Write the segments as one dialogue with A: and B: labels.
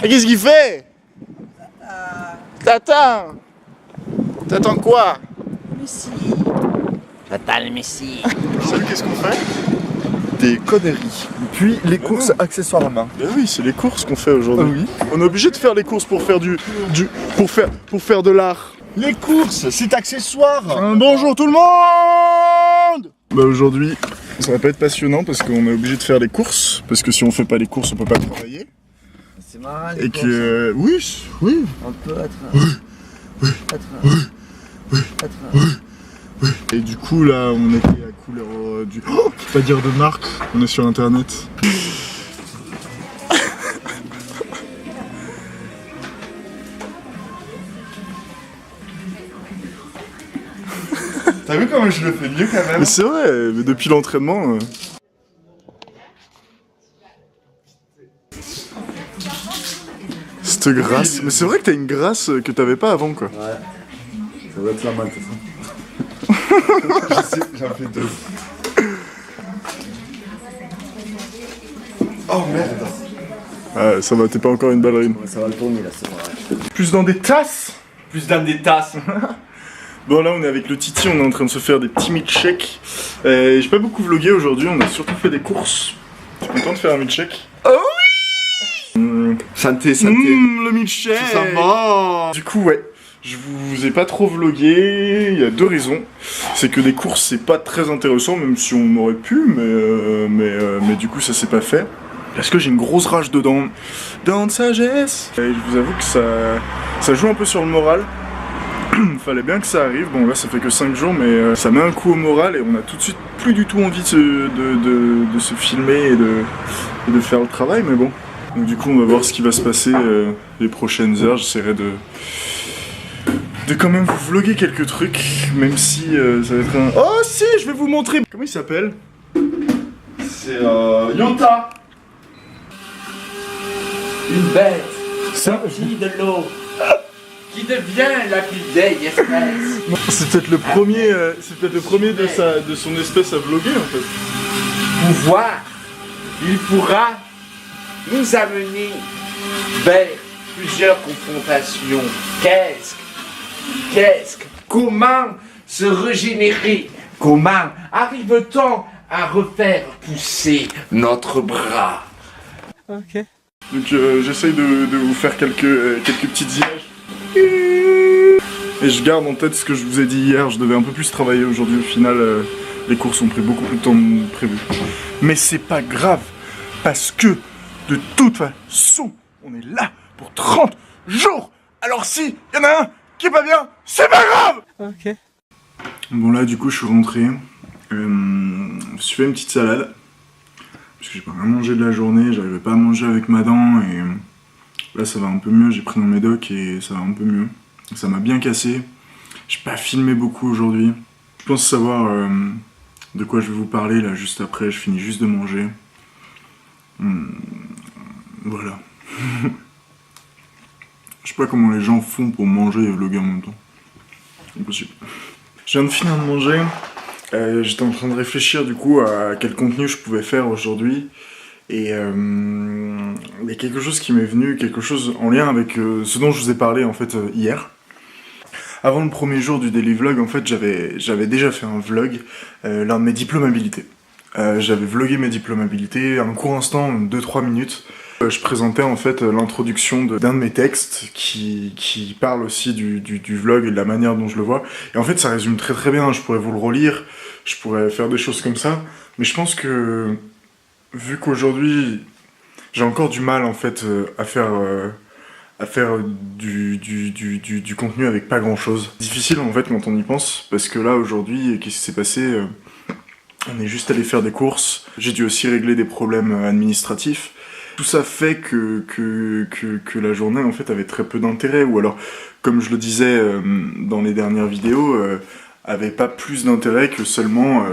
A: Qu'est-ce qu'il fait? T'attends. T'attends quoi?
B: Messi. J'attends le Messi.
A: Vous savez qu'est-ce qu'on fait?
C: Des conneries. Puis les courses accessoirement.
A: Ben oui, c'est les courses qu'on fait aujourd'hui.
C: Ah oui.
A: On est obligé de faire les courses pour faire pour faire de l'art.
C: Les courses, c'est accessoire.
A: Bonjour tout le monde. Bah aujourd'hui, ça va pas être passionnant parce qu'on est obligé de faire les courses. Parce que si on fait pas les courses, on peut pas travailler.
B: C'est marrant.
A: Et que... Oui.
B: On peut être...
A: Et du coup là, on était à couleur du... Oh, je peux pas dire de marque, on est sur internet.
C: T'as vu comment je le fais mieux quand même?
A: Mais c'est vrai, mais depuis l'entraînement... Cette grâce... Mais c'est vrai que t'as une grâce que t'avais pas avant quoi.
C: Ouais. Ça doit être la malle, ça. J'en fais deux. Oh merde.
A: Ah, ça va, t'es pas encore une ballerine.
B: Ouais, ça va le tourner là, c'est vrai.
A: Plus dans des tasses.
B: Plus dans des tasses.
A: Bon là on est avec le Titi, on est en train de se faire des petits milkshakes. J'ai pas beaucoup vlogué aujourd'hui, on a surtout fait des courses. T'es content de faire un milkshake?
B: Oh
A: oui.
C: Santé.
A: Le milkshake.
C: Ça va.
A: Du coup ouais, je vous ai pas trop vlogué, il y a deux raisons. C'est que des courses c'est pas très intéressant, même si on aurait pu, mais du coup ça s'est pas fait. Parce que j'ai une grosse rage dedans. Dents de sagesse. Et je vous avoue que ça joue un peu sur le moral. Fallait bien que ça arrive, bon là ça fait que 5 jours mais ça met un coup au moral et on a tout de suite plus du tout envie de se filmer et de faire le travail mais bon. Donc du coup on va voir ce qui va se passer les prochaines heures, j'essaierai de quand même vous vlogger quelques trucs, même si ça va être un... Oh si, je vais vous montrer. Comment il s'appelle?
C: C'est Yota.
B: Une bête
A: Ça
B: sortie de l'eau qui devient la plus vieille espèce.
A: c'est peut-être le premier, de son espèce à vlogger en fait.
B: Pouvoir, il pourra nous amener vers plusieurs confrontations. Comment se régénérer? Comment arrive-t-on à refaire pousser notre bras?
A: Donc j'essaye de vous faire quelques petites images. Et je garde en tête ce que je vous ai dit hier, je devais un peu plus travailler aujourd'hui, au final les courses ont pris beaucoup plus de temps que prévu. Mais c'est pas grave, parce que de toute façon, on est là pour 30 jours. Alors si y en a un qui est pas bien, c'est pas grave. Ok. Bon là du coup je suis rentré, je me suis fait une petite salade. Parce que j'ai pas rien mangé de la journée, j'arrivais pas à manger avec ma dent et là ça va un peu mieux, j'ai pris mon médoc et ça va un peu mieux. Ça m'a bien cassé, j'ai pas filmé beaucoup aujourd'hui. Je pense savoir de quoi je vais vous parler là juste après, je finis juste de manger. Voilà. Je sais pas comment les gens font pour manger et vlogger en même temps. Impossible. Je viens de finir de manger. J'étais en train de réfléchir du coup à quel contenu je pouvais faire aujourd'hui et il y a quelque chose qui m'est venu, quelque chose en lien avec ce dont je vous ai parlé en fait hier. Avant le premier jour du daily vlog en fait j'avais déjà fait un vlog lors de mes diplômabilités. J'avais vlogué mes diplômabilités, un court instant, 2-3 minutes. Je présentais en fait l'introduction d'un de mes textes qui parle aussi du vlog et de la manière dont je le vois. Et en fait ça résume très très bien, je pourrais vous le relire, je pourrais faire des choses comme ça. Mais je pense que, vu qu'aujourd'hui j'ai encore du mal en fait à faire du contenu avec pas grand chose. Difficile en fait quand on y pense, parce que là aujourd'hui, qu'est-ce qui s'est passé? On est juste allé faire des courses, j'ai dû aussi régler des problèmes administratifs. Tout ça fait que la journée en fait avait très peu d'intérêt, ou alors, comme je le disais dans les dernières vidéos, avait pas plus d'intérêt que seulement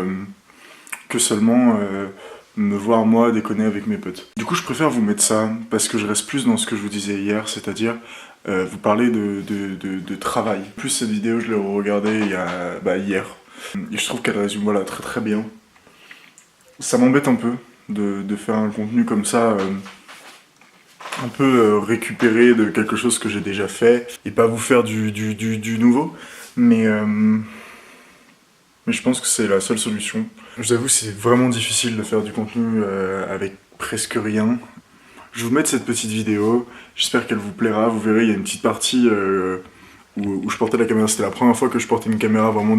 A: me voir moi déconner avec mes potes. Du coup je préfère vous mettre ça, parce que je reste plus dans ce que je vous disais hier, c'est-à-dire vous parler de travail. Plus cette vidéo je l'ai regardée hier, et je trouve qu'elle résume voilà, très très bien. Ça m'embête un peu de faire un contenu comme ça un peu récupérer de quelque chose que j'ai déjà fait et pas vous faire du nouveau. Mais je pense que c'est la seule solution. Je vous avoue, c'est vraiment difficile de faire du contenu avec presque rien. Je vais vous mettre cette petite vidéo, j'espère qu'elle vous plaira. Vous verrez, il y a une petite partie où je portais la caméra. C'était la première fois que je portais une caméra vraiment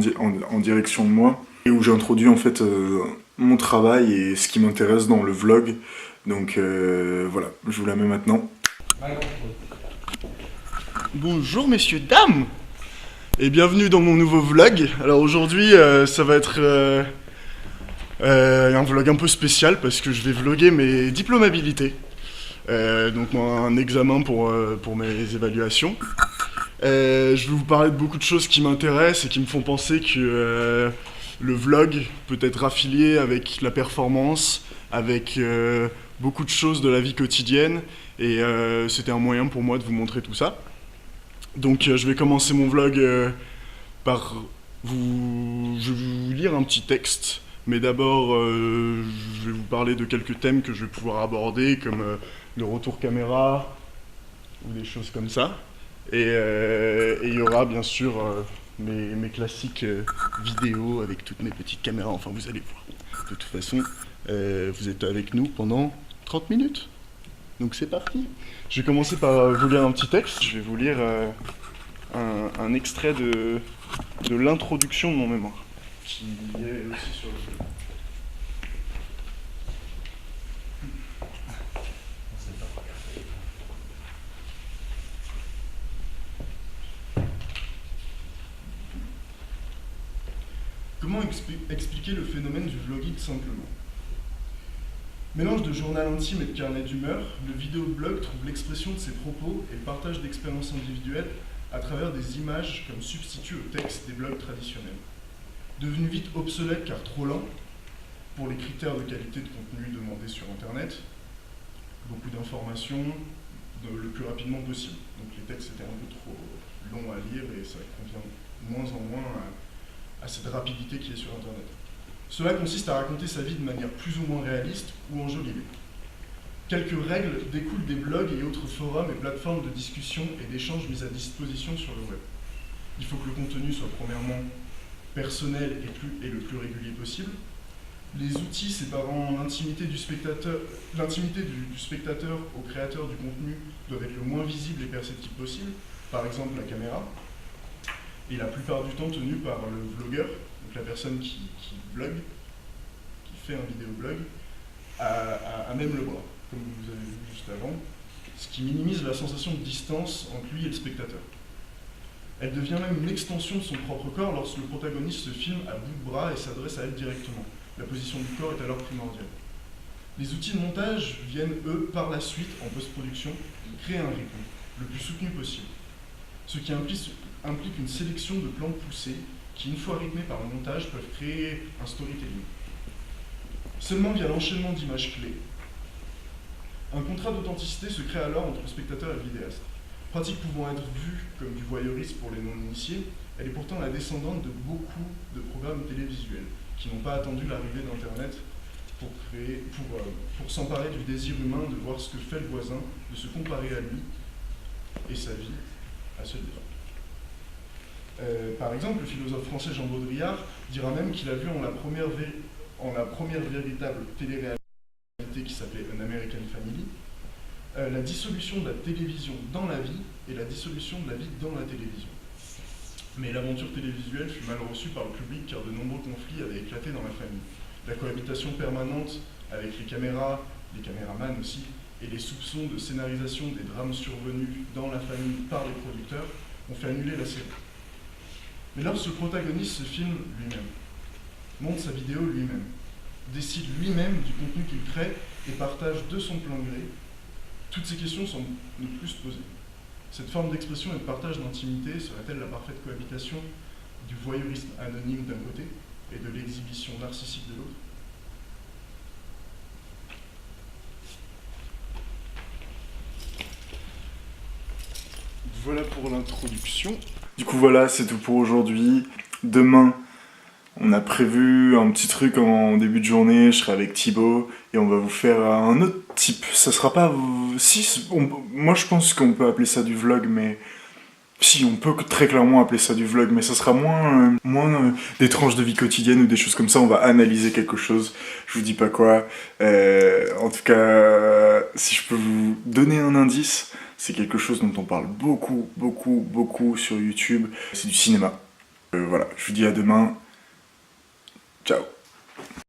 A: en direction de moi. Et où j'ai introduit en fait mon travail et ce qui m'intéresse dans le vlog. Donc voilà, je vous la mets maintenant. Bonjour messieurs, dames, et bienvenue dans mon nouveau vlog. Alors aujourd'hui ça va être un vlog un peu spécial parce que je vais vlogger mes diplômabilités. Donc un examen pour mes évaluations. Je vais vous parler de beaucoup de choses qui m'intéressent et qui me font penser que le vlog peut être affilié avec la performance, avec beaucoup de choses de la vie quotidienne, et c'était un moyen pour moi de vous montrer tout ça. Donc je vais commencer mon vlog par je vais vous lire un petit texte, mais d'abord je vais vous parler de quelques thèmes que je vais pouvoir aborder, comme le retour caméra, ou des choses comme ça. Et il y aura bien sûr mes classiques vidéos avec toutes mes petites caméras, enfin vous allez voir. De toute façon, vous êtes avec nous pendant 30 minutes. Donc c'est parti. Je vais commencer par vous lire un petit texte. Je vais vous lire un extrait de l'introduction de mon mémoire, qui est aussi sur le jeu. Comment expliquer le phénomène du vlogging simplement? Mélange de journal intime et de carnet d'humeur, le vidéoblog trouve l'expression de ses propos et le partage d'expériences individuelles à travers des images comme substitut au texte des blogs traditionnels. Devenu vite obsolète car trop lent, pour les critères de qualité de contenu demandés sur Internet, beaucoup d'informations le plus rapidement possible. Donc les textes étaient un peu trop longs à lire et ça convient de moins en moins à cette rapidité qui est sur Internet. Cela consiste à raconter sa vie de manière plus ou moins réaliste ou enjolivée. Quelques règles découlent des blogs et autres forums et plateformes de discussion et d'échange mises à disposition sur le web. Il faut que le contenu soit premièrement personnel et le plus régulier possible. Les outils séparant l'intimité du spectateur au créateur du contenu doivent être le moins visibles et perceptibles possible, par exemple la caméra, et la plupart du temps tenu par le vlogueur, donc la personne qui blogue, qui fait un vidéoblog, à même le bras, comme vous avez vu juste avant, ce qui minimise la sensation de distance entre lui et le spectateur. Elle devient même une extension de son propre corps lorsque le protagoniste se filme à bout de bras et s'adresse à elle directement. La position du corps est alors primordiale. Les outils de montage viennent, eux, par la suite, en post-production, créer un rythme le plus soutenu possible, ce qui implique une sélection de plans poussés qui, une fois rythmés par le montage, peuvent créer un storytelling. Seulement via l'enchaînement d'images clés, un contrat d'authenticité se crée alors entre le spectateur et le vidéaste. Pratique pouvant être vue comme du voyeurisme pour les non-initiés, elle est pourtant la descendante de beaucoup de programmes télévisuels qui n'ont pas attendu l'arrivée d'Internet pour s'emparer du désir humain de voir ce que fait le voisin, de se comparer à lui et sa vie à celle des autres. Par exemple, le philosophe français Jean Baudrillard dira même qu'il a vu en la première véritable télé-réalité qui s'appelait An American Family, la dissolution de la télévision dans la vie et la dissolution de la vie dans la télévision. Mais l'aventure télévisuelle fut mal reçue par le public car de nombreux conflits avaient éclaté dans la famille. La cohabitation permanente avec les caméramans aussi, et les soupçons de scénarisation des drames survenus dans la famille par les producteurs ont fait annuler la série. Mais lorsque le protagoniste se filme lui-même, monte sa vidéo lui-même, décide lui-même du contenu qu'il crée et partage de son plein gré, toutes ces questions semblent ne plus se poser. Cette forme d'expression et de partage d'intimité serait-elle la parfaite cohabitation du voyeurisme anonyme d'un côté et de l'exhibition narcissique de l'autre? Voilà pour l'introduction. Du coup voilà, c'est tout pour aujourd'hui. Demain, On a prévu un petit truc en début de journée, je serai avec Thibaut, et on va vous faire un autre type. Ça sera pas... Si, moi je pense qu'on peut appeler ça du vlog, mais... Si, on peut très clairement appeler ça du vlog, mais ça sera moins des tranches de vie quotidienne ou des choses comme ça. On va analyser quelque chose, je vous dis pas quoi. En tout cas, si je peux vous donner un indice, c'est quelque chose dont on parle beaucoup sur YouTube. C'est du cinéma. Voilà, je vous dis à demain. Ciao.